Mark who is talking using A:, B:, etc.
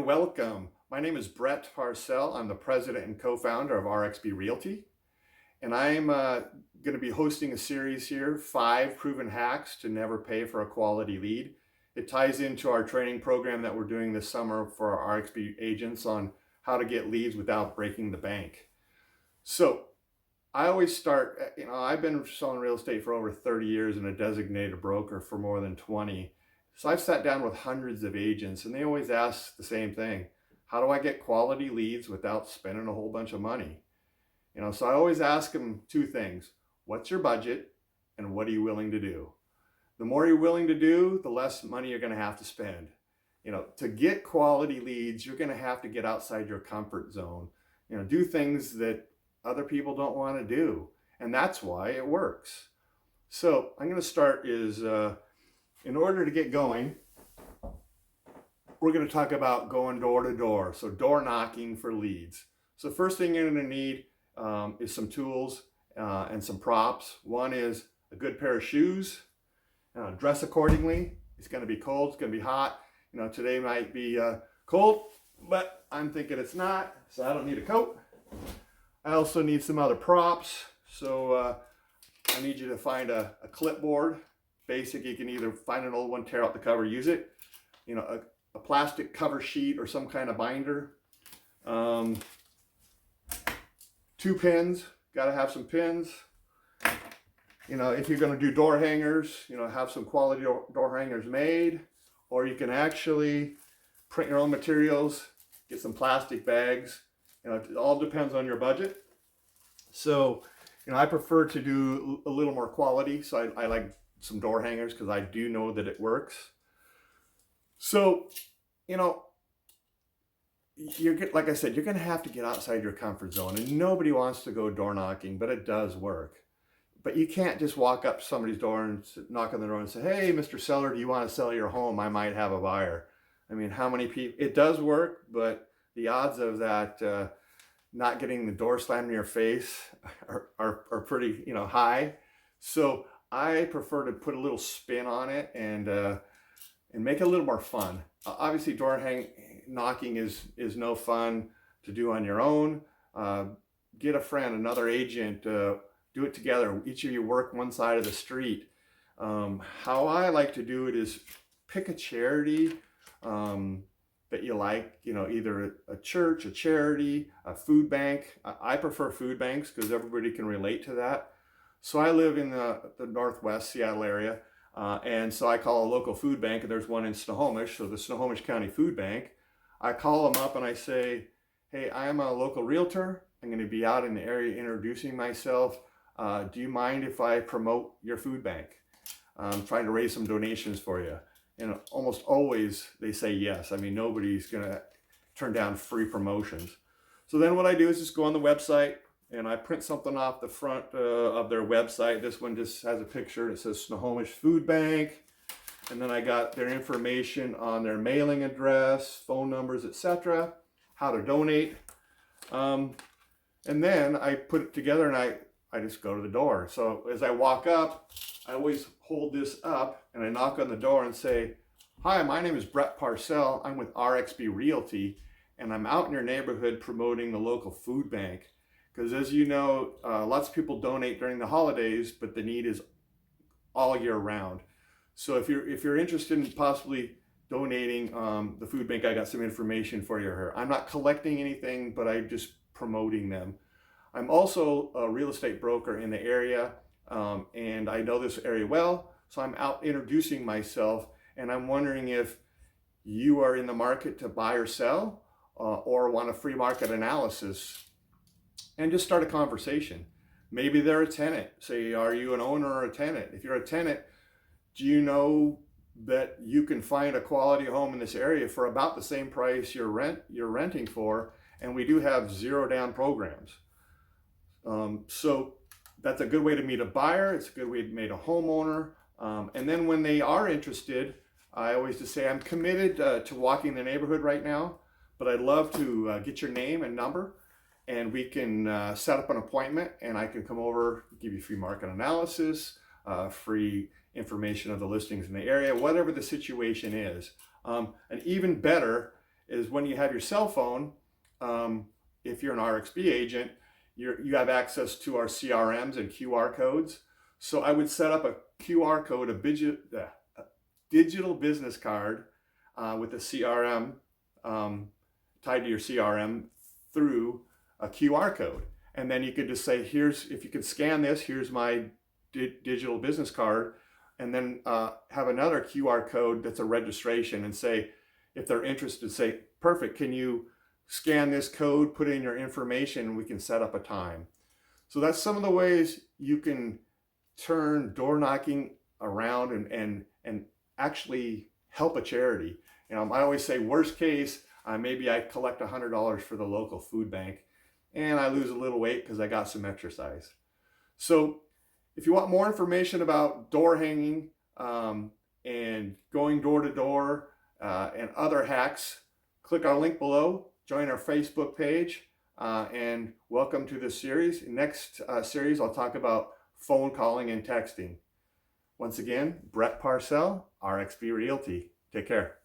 A: welcome. My name is Brett Parcell. I'm the president and co-founder of RXB Realty, and I'm going to be hosting a series here, 5 proven hacks to never pay for a quality lead. It ties into our training program that we're doing this summer for our RXB agents on how to get leads without breaking the bank. So I always start, I've been selling real estate for over 30 years and a designated broker for more than 20. So I've sat down with hundreds of agents and they always ask the same thing. How do I get quality leads without spending a whole bunch of money? So I always ask them 2 things. What's your budget and what are you willing to do? The more you're willing to do, the less money you're going to have to spend. To get quality leads, you're going to have to get outside your comfort zone. Do things that other people don't want to do. And that's why it works. So I'm going to start in order to get going, we're going to talk about going door to door. So door knocking for leads. So first thing you're going to need is some tools and some props. One is a good pair of shoes. Dress accordingly. It's going to be cold. It's going to be hot. Today might be cold, but I'm thinking it's not. So I don't need a coat. I also need some other props. So I need you to find a clipboard. Basic, you can either find an old one, tear out the cover, use it. A plastic cover sheet or some kind of binder. 2 pins, got to have some pins. If you're going to do door hangers, have some quality door hangers made, or you can actually print your own materials, get some plastic bags. It all depends on your budget. So, I prefer to do a little more quality. So I like some door hangers because I do know that it works. So, like I said, you're going to have to get outside your comfort zone, and nobody wants to go door knocking, but it does work. But you can't just walk up to somebody's door and knock on the door and say, "Hey, Mr. Seller, do you want to sell your home? I might have a buyer." I mean, how many people? It does work, but the odds of that not getting the door slammed in your face are pretty high. So I prefer to put a little spin on it and make it a little more fun. Obviously, door knocking is no fun to do on your own. Get a friend, another agent, do it together. Each of you work one side of the street. How I like to do it is pick a charity that you like, either a church, a charity, a food bank. I prefer food banks because everybody can relate to that. So I live in the Northwest Seattle area, and so I call a local food bank, and there's one in Snohomish, so the Snohomish County Food Bank. I call them up and I say, "Hey, I am a local realtor. I'm going to be out in the area introducing myself. Do you mind if I promote your food bank? I'm trying to raise some donations for you." And almost always they say yes. I mean, nobody's going to turn down free promotions. So then what I do is just go on the website and I print something off the front of their website. This one just has a picture. It says Snohomish Food Bank. And then I got their information on their mailing address, phone numbers, etc., how to donate. And then I put it together and I just go to the door. So as I walk up, I always hold this up and I knock on the door and say, "Hi, my name is Brett Parcell. I'm with RXB Realty, and I'm out in your neighborhood promoting the local food bank." Because as you know, lots of people donate during the holidays, but the need is all year round. So if you're interested in possibly donating the food bank, I got some information for you here. I'm not collecting anything, but I'm just promoting them. I'm also a real estate broker in the area, and I know this area well, so I'm out introducing myself, and I'm wondering if you are in the market to buy or sell, or want a free market analysis, and just start a conversation. Maybe they're a tenant. Say, are you an owner or a tenant? If you're a tenant, do you know that you can find a quality home in this area for about the same price you're renting for? And we do have 0 down programs. So that's a good way to meet a buyer. It's a good way to meet a homeowner. And then when they are interested, I always just say, "I'm committed to walking the neighborhood right now, but I'd love to get your name and number, and we can set up an appointment, and I can come over, give you free market analysis, free information of the listings in the area," whatever the situation is. And even better, is when you have your cell phone, if you're an RXB agent, you have access to our CRMs and QR codes. So I would set up a QR code, a digital business card with a CRM tied to your CRM through a QR code. And then you could just say, if you could scan this, here's my digital business card, and then have another QR code that's a registration, and say, if they're interested, say, perfect, can you scan this code, put in your information, and we can set up a time. So that's some of the ways you can turn door knocking around and actually help a charity. I always say, worst case, maybe I collect $100 for the local food bank and I lose a little weight because I got some exercise. So if you want more information about door hanging and going door to door and other hacks, click our link below, join our Facebook page, and welcome to this series. Next series, I'll talk about phone calling and texting. Once again, Brett Parcell, RXB Realty. Take care.